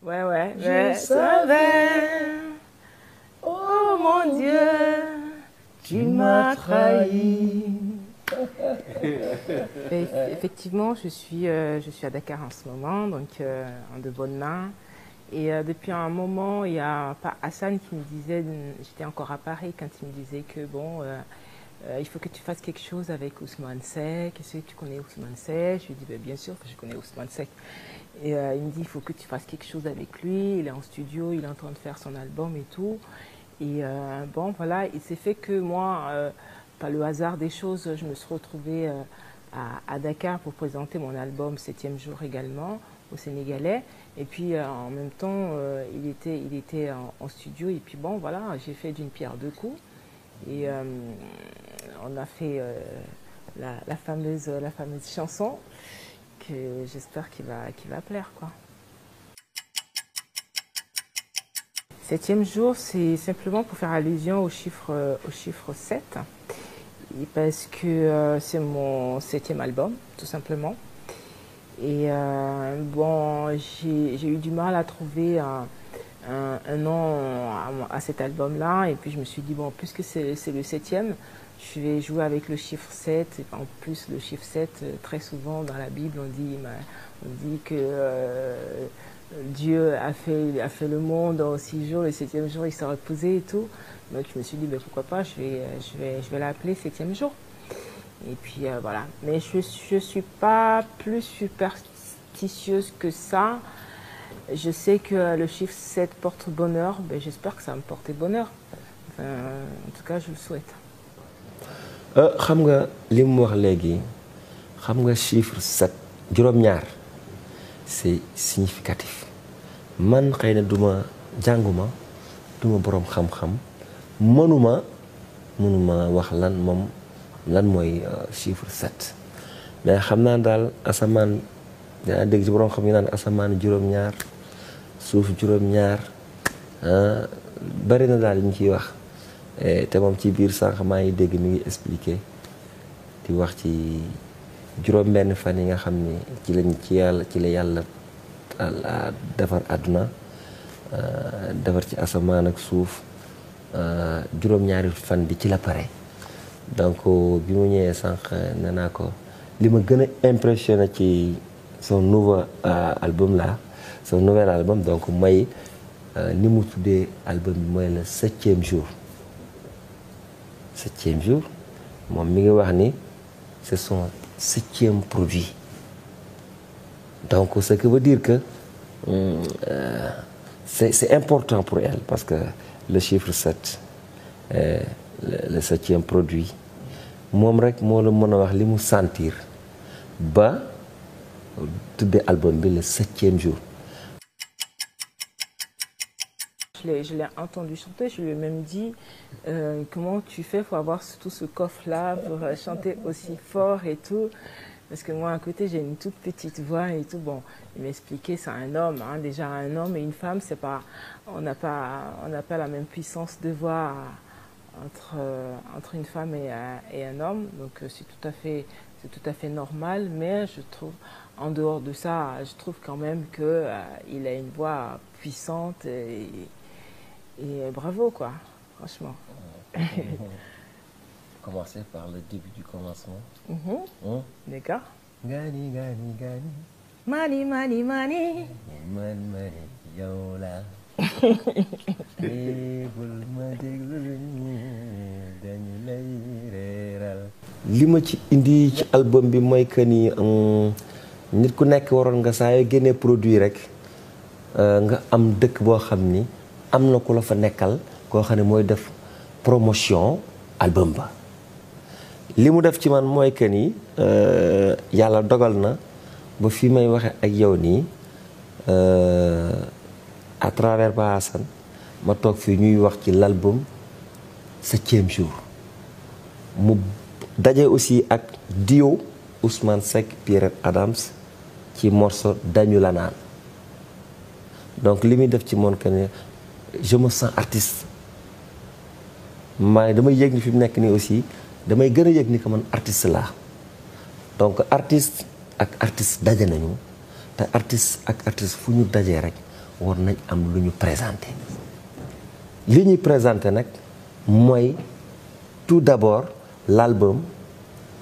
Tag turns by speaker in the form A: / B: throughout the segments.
A: Ouais.
B: Je savais,
A: Oh mon Dieu, tu m'as trahi. Effectivement, je suis à Dakar en ce moment, donc en de bonnes mains. Et depuis un moment, il y a pas Hassan qui me disait, j'étais encore à Paris quand il me disait que bon, il faut que tu fasses quelque chose avec Ousmane Seck. Est-ce que tu connais Ousmane Seck? Je lui dis bien sûr que je connais Ousmane Seck. Et il me dit il faut que tu fasses quelque chose avec lui. Il est en studio, il est en train de faire son album et tout. Et bon voilà, il s'est fait que moi, par le hasard des choses, je me suis retrouvée à Dakar pour présenter mon album 7e jour également au Sénégalais. Et puis en même temps, il était en studio. Et puis bon voilà, j'ai fait d'une pierre deux coups. Et on a fait la fameuse chanson que j'espère qu'il va plaire, quoi. 7e jour, c'est simplement pour faire allusion au chiffre 7. Et parce que c'est mon 7e album, tout simplement. Et bon, j'ai eu du mal à trouver un nom à cet album-là. Et puis je me suis dit, bon, puisque c'est le 7e, je vais jouer avec le chiffre 7. Et en plus, le chiffre 7, très souvent dans la Bible, on dit que Dieu a fait le monde en 6 jours, le 7e jour il s'est reposé et tout. Donc je me suis dit, ben, pourquoi pas, je vais l'appeler 7e jour. Et puis voilà. Mais je suis pas plus superstitieuse que ça. Je sais que le chiffre 7 porte bonheur. Ben, j'espère que ça va me porter bonheur. Enfin, en tout cas, je le souhaite.
B: xam nga li mu wax léegi xam nga chiffre 7 juróom-ñaar c'est significatif man xëy na duma jànguma duma boroom xam-xam mënuma wax lan mooy chiffre 7 mais xam naa daal asamaan dinaa dégg ci boroom xam yi naan asamaan juróom-ñaar suuf juróom-ñaar bari na daal ñu ciy wax te moom ci biir sànq maa ngi dégg mi ngi expliqué di wax ci juróom-benn fan yi nga xam ni ci la yàlla defar àdduna defar ci asamaan ak suuf juróom-ñaari fan bi ci la pare donc bi mu ñëwee sànq nee naa ko li ma gën a impressionné ci son nouveau album là son nouvel album donc mooy ni mu tuddee album bi mooy le 7e jour 7e jour moom mi ngi wax ni c'est son 7e produit donc ce qui veut dire que c'est important pour elle parce que le chiffre 7 le 7e produit moom rek moo la mën a wax li mu sentir ba tuddee album bi le 7e jour.
A: Je l'ai entendu chanter, je lui ai même dit comment tu fais pour avoir tout ce coffre-là, pour chanter aussi fort et tout. Parce que moi, à côté, j'ai une toute petite voix et tout. Bon, il m'expliquait, c'est un homme. Hein. Déjà, un homme et une femme, c'est pas, on n'a pas la même puissance de voix entre une femme et un homme. Donc, c'est tout à fait normal. Mais je trouve, en dehors de ça, je trouve quand même qu'il a une voix puissante et bravo, quoi, franchement.
B: Commencer par le début du commencement.
A: D'accord.
B: Gani, gani, gani.
A: Mani, mani, mani.
B: Man, yow la. li ma ci indi ci album bi mooy que ni nit ku nekk waroon nga saa yoo génnee produit rek nga am dëkk boo xam ni am na ku la fa nekkal koo xam ne mooy def promotion album ba. li mu def ci man mooy que ni yàlla dogal na ba fi may waxe ak yow nii à travers Ba Assane ma toog fii ñuy wax ci l'album 7e jour mu daje aussi ak duo Ousmane Seck Pierre Adams ci morceau dañu la naan donc li muy def ci moom que ne je me sens artiste damay yëg ni fi mu nekk nii aussi damay gën a yëg ni que man artiste laa donc artiste ak artiste daje nañu te artiste ak artiste fu ñu dajee rek war nañ am lu ñu présenté li ñuy présenté nag mooy tout d'abord l'album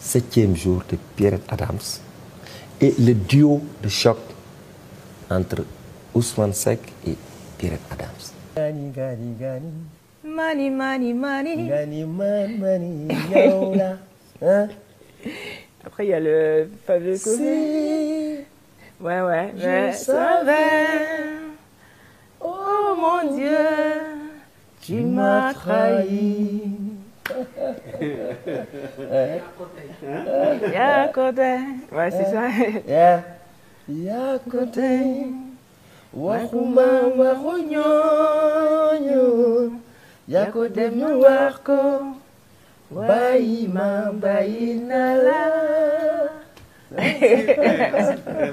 B: 7e jour de Pierrette Adams et le duo de choc entre Ousmane Seck et Pierrette Adams. Gani gani gani.
A: Money, money, money.
B: Gani man yow la. Hein?
A: Après, il y a le fameux
B: Si
A: ouais,
B: je savais,
A: oh mon Dieu, tu m'as trahi. Y'a côté. Ouais, c'est ça.
B: yaa ko tey waxuma waxu ñooñu yaa ko dem ñu wax ko bàyyi ma bàyyi na la.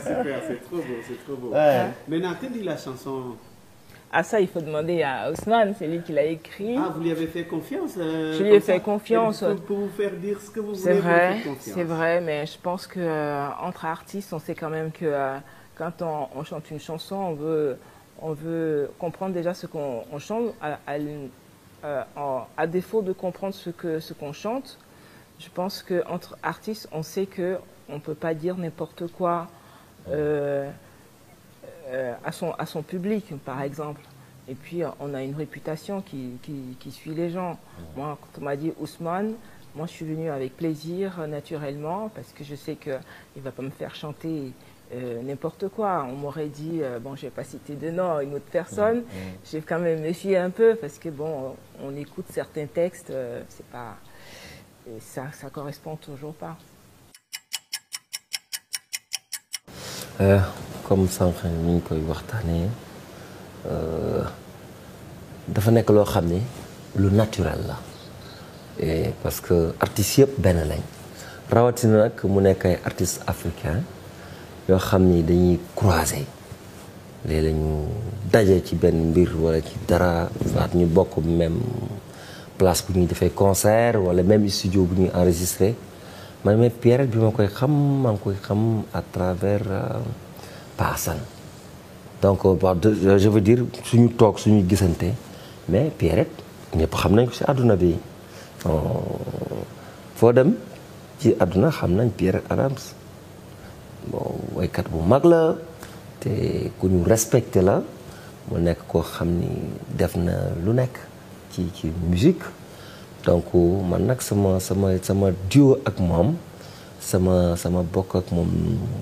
C: Super, c'est trop beau, c'est trop beau.
B: Ouais.
C: Maintenant, que dit la chanson?
A: Ah ça, il faut demander à Ousmane, c'est lui qui l'a écrit.
C: Ah, vous lui avez fait confiance
A: Je lui ai fait confiance.
C: Pour vous faire dire ce que vous voulez,
A: C'est vrai,
C: vous faites confiance.
A: c'est vrai, mais je pense que entre artistes, on sait quand même que quand on chante une chanson, on veut comprendre déjà ce qu'on chante, à défaut de comprendre ce qu'on chante. Je pense que entre artistes, on sait que on peut pas dire n'importe quoi à son public, par exemple. Et puis, on a une réputation qui suit les gens. Moi, quand on m'a dit Ousmane, moi, je suis venue avec plaisir, naturellement, parce que je sais qu'il ne va pas me faire chanter n'importe quoi. On m'aurait dit, bon, je ne vais pas citer de nom, une autre personne. J'ai quand même méfié un peu, parce que, bon, on écoute certains textes, c'est pas... Ça correspond toujours pas.
B: Comme sànq ñu ngi koy waxtaanee dafa nekk loo xam ne lu naturel la et parce que artistes yëpp benn lañ rawatina nag mu nekk ay artistes africains yoo xam ni dañuy croiser léeg-léeg ñu daje ci benn mbir wala ci dara waat ñu bokk même place bu ñuy defee concert wala même studio bu ñuy enregistré. man mais Pierrette bi ma koy xam maa ngi koy xam à travers Pa Assane donc je veux dire suñu toog suñu gisante mais Pierrette ñëpp xam nañ ko ci àdduna bi foo dem ci àdduna xam nañ Pierrette Adams bon waykat bu mag la te ku ñu respecté la mu nekk koo xam ni def na lu nekk ci musique donc man nag sama duo ak moom sama bokk ak moom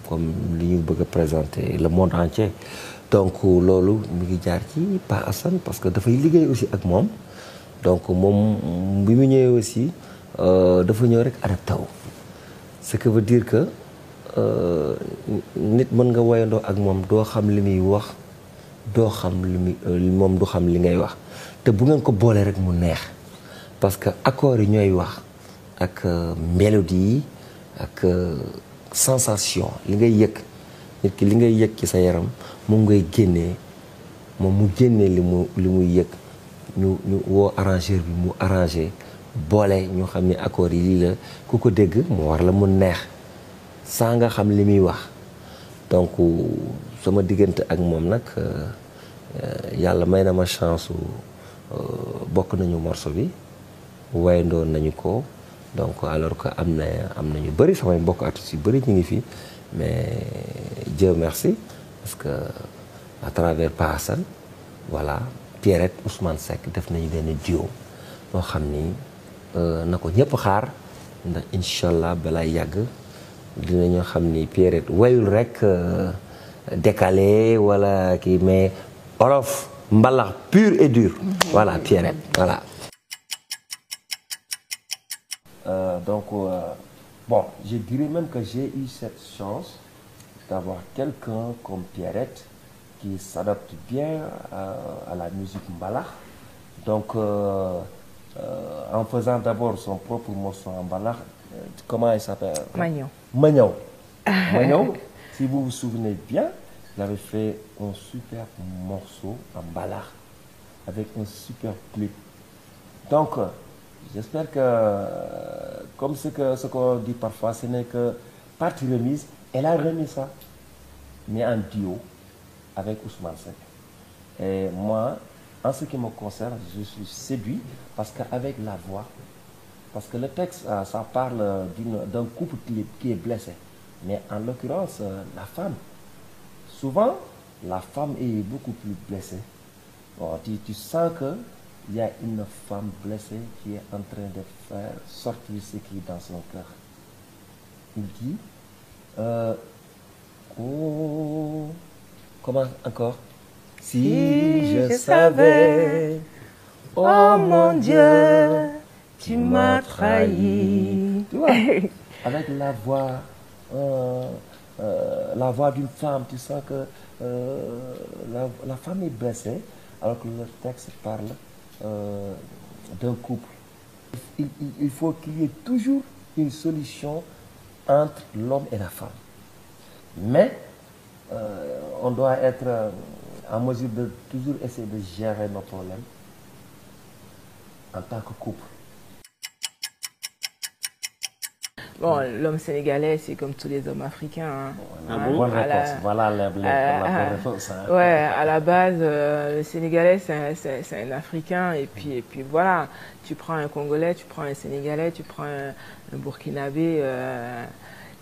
B: comme li ñu bëgg a présenter le monde entier donc loolu mu ngi jaar ci Pa Assane parce que dafay liggéey aussi ak moom donc moom bi mu ñëwee aussi dafa ñëw rek adapté wu ce qui veut dire que nit mën nga woyandoo ak moom doo xam li muy wax doo xam li muy moom du xam li ngay wax te bu ngeen ko boolee rek mu neex parce que accords yi ñooy wax ak mélodie yi ak sensation li ngay yëg nit ki li ngay yëg ci sa yaram moom ngay génnee moom mu génnee li muy yëg ñu woo arrangeur bi mu arrangé boole ñu xam ni accords yi lii la ku ko dégg mu war la mu neex saa nga xam li muy wax donc sama diggante ak moom nag yàlla may na ma chance bokk nañu morceau bi wayandoon nañu ko donc alors que am nañu bëri samay mbokk artistes yu bëri ñu ngi fi mais Dieu merci parce que à travers Pa Assane voilà Pierrette Ousmane Seck def nañu benn duo boo xam ni na ko ñëpp xaar ndax incha allah balay yàgg dinañu xam ni Pierrette wayul rek décalé wala kii mais olof mbalax pur et dur voilà Pierrette voilà. Bon, je dirais même que j'ai eu cette chance d'avoir quelqu'un comme Pierrette qui s'adapte bien à la musique mbalax. Donc, en faisant d'abord son propre morceau en mbalax, comment il s'appelle?
A: Magnon.
B: Magnon. Magnon, si vous vous souvenez bien, il avait fait un super morceau en mbalax avec un super clip. Donc, j'espère que, comme ce qu'on dit parfois, ce n'est que partie remise. Elle a remis ça, mais en duo avec Ousmane Seck. Et moi, en ce qui me concerne, je suis séduit parce qu'avec la voix, parce que le texte, ça parle d'un couple qui est blessé. Mais en l'occurrence, la femme, souvent, la femme est beaucoup plus blessée. Bon, tu sens qu'il y a une femme blessée qui est en train de faire sortir ce qui est dans son cœur. Il dit, oh, comment encore? Si je savais, oh mon Dieu, tu m'as trahi. Tu vois, avec la voix d'une femme, tu sens que la femme est blessée, alors que le texte parle d'un couple. Il faut qu'il y ait toujours une solution entre l'homme et la femme. Mais on doit être en mesure de toujours essayer de gérer nos problèmes en tant que couple.
A: Bon, l'homme sénégalais, c'est comme tous les hommes africains. Hein.
B: Bonne réponse. Voilà la bonne réponse. Hein.
A: Ouais, à la base, le Sénégalais, c'est un Africain. Et puis voilà, tu prends un Congolais, tu prends un Sénégalais, tu prends un Burkinabé.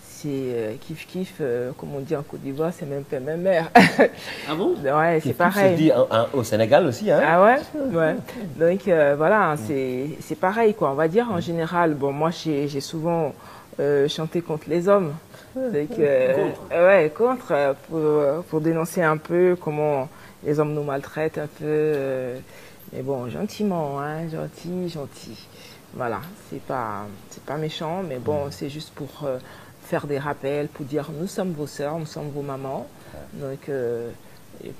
A: C'est kiff-kiff, comme on dit en Côte d'Ivoire, c'est même père, même mère.
C: Ah bon?
A: Ouais, c'est pareil.
B: Se dit au Sénégal aussi. Hein?
A: Ah ouais, ouais. Donc voilà, c'est pareil, quoi. On va dire en général, bon, moi j'ai souvent chanté contre les hommes. Donc, ouais, contre, pour dénoncer un peu comment les hommes nous maltraitent un peu. Mais bon, gentiment, hein, gentil. Voilà, c'est pas méchant, mais bon, c'est juste pour faire des rappels, pour dire nous sommes vos sœurs, nous sommes vos mamans. Donc,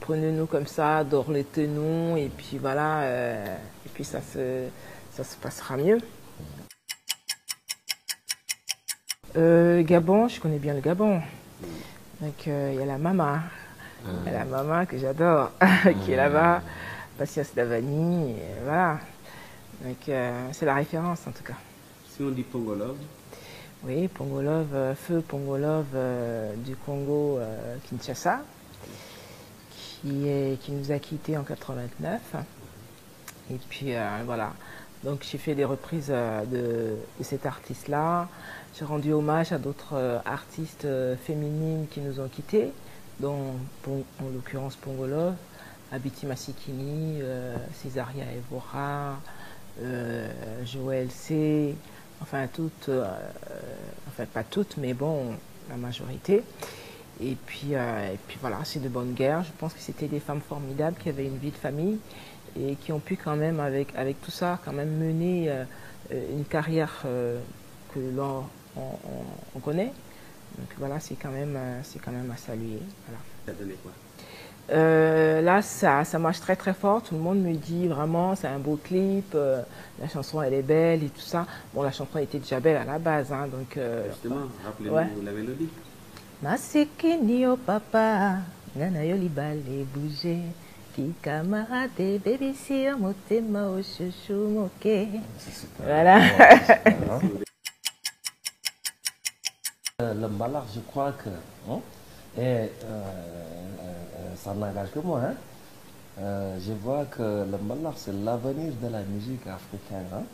A: prenez-nous comme ça, dorlotez-nous, et puis voilà, et puis ça se passera mieux. Gabon, je connais bien le Gabon. Donc, il y a la maman. Il y a la maman que j'adore, qui est là-bas, Patience Davani, et voilà. Donc, c'est la référence en tout cas.
C: Si on dit Pongolov?
A: Oui, Pongolov, feu Pongolov du Congo, Kinshasa, qui nous a quittés en 89. Et puis voilà, donc j'ai fait des reprises de cet artiste-là. J'ai rendu hommage à d'autres artistes féminines qui nous ont quittés, dont en l'occurrence Pongolov, Abiti Masikini, Césaria Evora, Joël C, enfin toutes, enfin pas toutes, mais bon, la majorité. Et puis voilà, c'est de bonne guerre. Je pense que c'était des femmes formidables qui avaient une vie de famille et qui ont pu quand même, avec tout ça, quand même mener une carrière que l'on connaît. Donc voilà, c'est quand même à saluer. Voilà.
C: Ça a donné quoi?
A: Là, ça marche très très fort. Tout le monde me dit vraiment, c'est un beau clip. La chanson, elle est belle et tout ça. Bon, la chanson était déjà belle à la base, hein, donc.
C: Justement, rappelez-nous
A: ouais.
C: la mélodie.
A: Masikini o papa, nana yoli bale bouger, ki camarade, baby si motema o chouchou moke. Voilà.
B: Le mbalax, je crois que, hein, et ça n'engage que moi, hein. Je vois que le mbalax, c'est l'avenir de la musique africaine. Hein.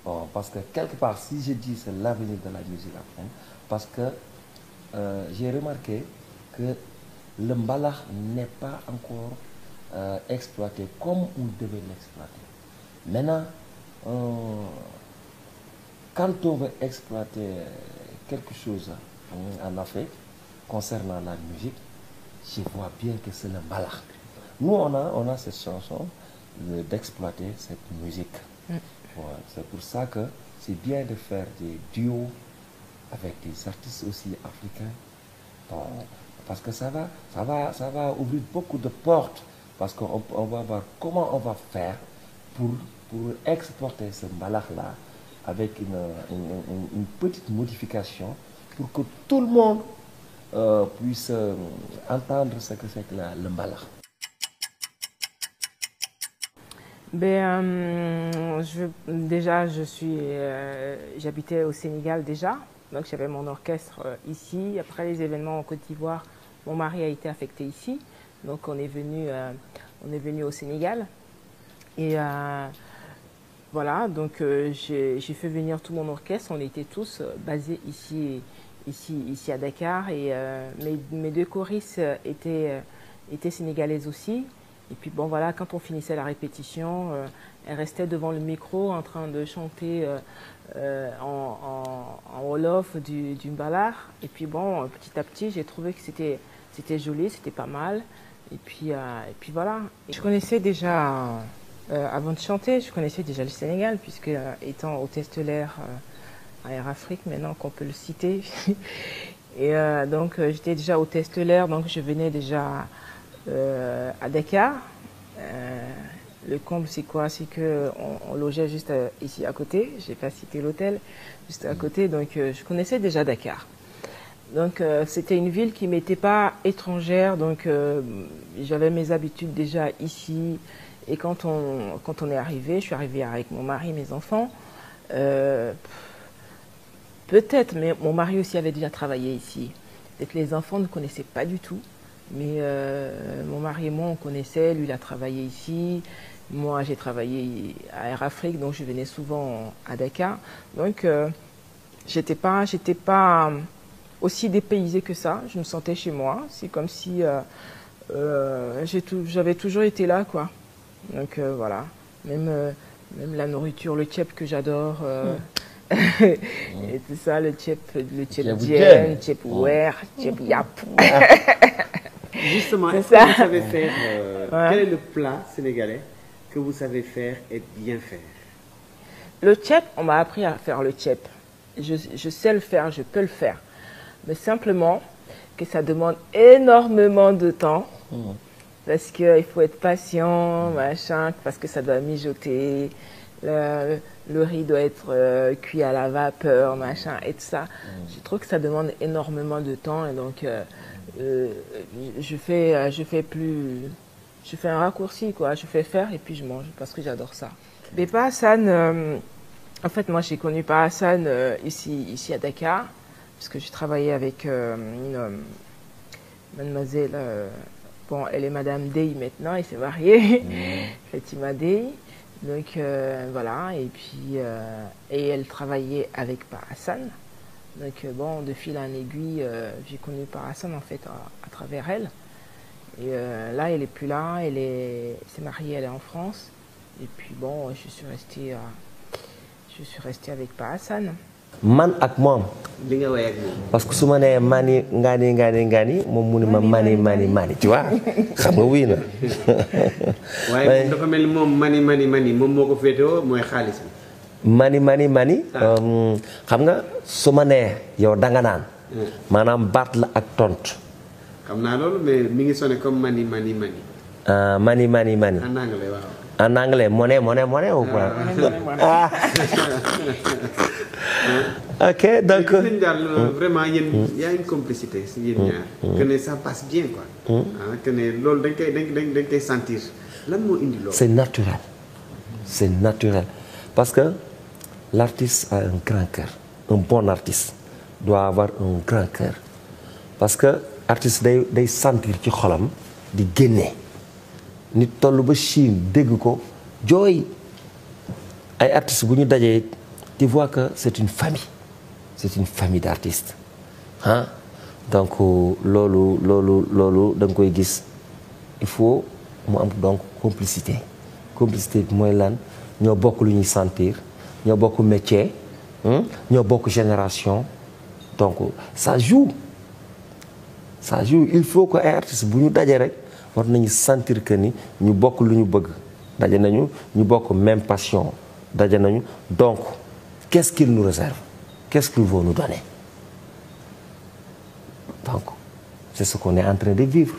B: Bon, parce que quelque part, si je dis c'est l'avenir de la musique africaine, parce que j'ai remarqué que le mbalax n'est pas encore exploité comme on devait l'exploiter. Maintenant, quand on veut exploiter quelque chose en Afrique concernant la musique, je vois bien que c'est le mbalax. Nous, on a cette chanson d'exploiter cette musique. Ouais, c'est pour ça que c'est bien de faire des duos avec des artistes aussi africains. Bon, parce que ça va ouvrir beaucoup de portes. Parce qu'on va voir comment on va faire pour exporter ce mbalax-là avec une petite modification pour que tout le monde puisse entendre ce que c'est que le mbalax.
A: J'habitais au Sénégal déjà, donc j'avais mon orchestre ici. Après les événements en Côte d'Ivoire, mon mari a été affecté ici, donc on est venu on est venu au Sénégal. Et voilà, donc j'ai fait venir tout mon orchestre. On était tous basés ici à Dakar. Et mes 2 choristes étaient sénégalaises aussi. Et puis bon voilà, quand on finissait la répétition, elles restaient devant le micro en train de chanter en Wolof du Mbalar. Et puis bon, petit à petit, j'ai trouvé que c'était joli, c'était pas mal. Et puis voilà. Et je connaissais déjà, avant de chanter, je connaissais déjà le Sénégal, puisque étant hôtesse de l'air à Air Afrique, maintenant qu'on peut le citer. Et donc j'étais déjà hôtesse de l'air, donc je venais déjà à Dakar. Le comble, c'est quoi? C'est qu'on logeait juste ici à côté. Je n'ai pas cité l'hôtel, juste à côté. Donc, je connaissais déjà Dakar. Donc, c'était une ville qui ne m'était pas étrangère. Donc, j'avais mes habitudes déjà ici. Et quand on est arrivé, je suis arrivée avec mon mari, mes enfants. Peut-être, mais mon mari aussi avait déjà travaillé ici. Peut-être les enfants ne connaissaient pas du tout. Mais mon mari et moi, on connaissait. Lui, il a travaillé ici. Moi, j'ai travaillé à Air Afrique, donc je venais souvent à Dakar. Donc, j'étais pas aussi dépaysée que ça. Je me sentais chez moi. C'est comme si j'avais toujours été là, quoi. Donc, voilà. Même la nourriture, le tchèp que j'adore. Et tout ça, le tchèp dien, le tchèp ouer, le tchèp yap.
C: Justement, est-ce que vous savez faire, quel est le plat sénégalais que vous savez faire et bien faire?
A: Le tchèp, on m'a appris à faire le tchèp. Je sais le faire, je peux le faire. Mais simplement que ça demande énormément de temps. Parce qu'il faut être patient, machin, parce que ça doit mijoter. Le riz doit être cuit à la vapeur, machin, et tout ça. Je trouve que ça demande énormément de temps. Et donc, je fais un raccourci, quoi. Je fais faire et puis je mange parce que j'adore ça. Mais Pa Hassan, en fait, moi, j'ai connu Pa Hassan ici à Dakar, parce que j'ai travaillé avec une mademoiselle, bon, elle est Madame Dey maintenant, elle s'est mariée, Fatima Dey. Donc, voilà, et puis, et elle travaillait avec Pa Hassan. Donc, bon, de fil en aiguille, j'ai connu Pa Hassan, en fait, à travers elle. Et là, elle n'est plus là, elle s'est mariée, elle est en France. Et puis, bon, je suis restée avec Pa Hassan.
B: man ak moom.
C: li nga woy ak moom.
B: parce que su ma nee mani ngani moom mu ne ma mani tu vois xam nga wuy na.
C: waaye moom dafa mel ni moom mani moom moo ko féetewoo mooy xaalis bi.
B: mani. xam nga su ma nee yow danga naan. maanaam baat la ak tontu.
C: xam naa loolu mais mi ngi sonné comme mani.
B: mani.
C: en anglais waaw.
B: En anglais, monnaie ou quoi? Ah. Ok, donc.
C: Vraiment, il y a une complicité. Que ça passe bien, quoi. Que dañ koy sentir. Lan moo indi loolu?
B: C'est naturel. C'est naturel. Parce que l'artiste a un grand cœur. Un bon artiste doit avoir un grand cœur. Parce que l'artiste day sentir ci xolam di génne. nit toll ba Chine dégg ko jooy ay artistes bu ñu dajee tu vois que c'est une famille d'artistes ah donc loolu da nga koy gis il faut mu am donc complicité bi mooy lan ñoo bokk lu ñuy sentir ñoo bokk métier ñoo bokk génération donc ça joue il faut que ay artistes bu ñu dajee rek war nañu sentir que ni ñu bokk lu ñu bëgg daje nañu ñu bokk même passion daje nañu donc qu'est-ce qu'il nous réserve qu'est-ce qu'il veut nous donner donc c'est ce qu'on est en train de vivre.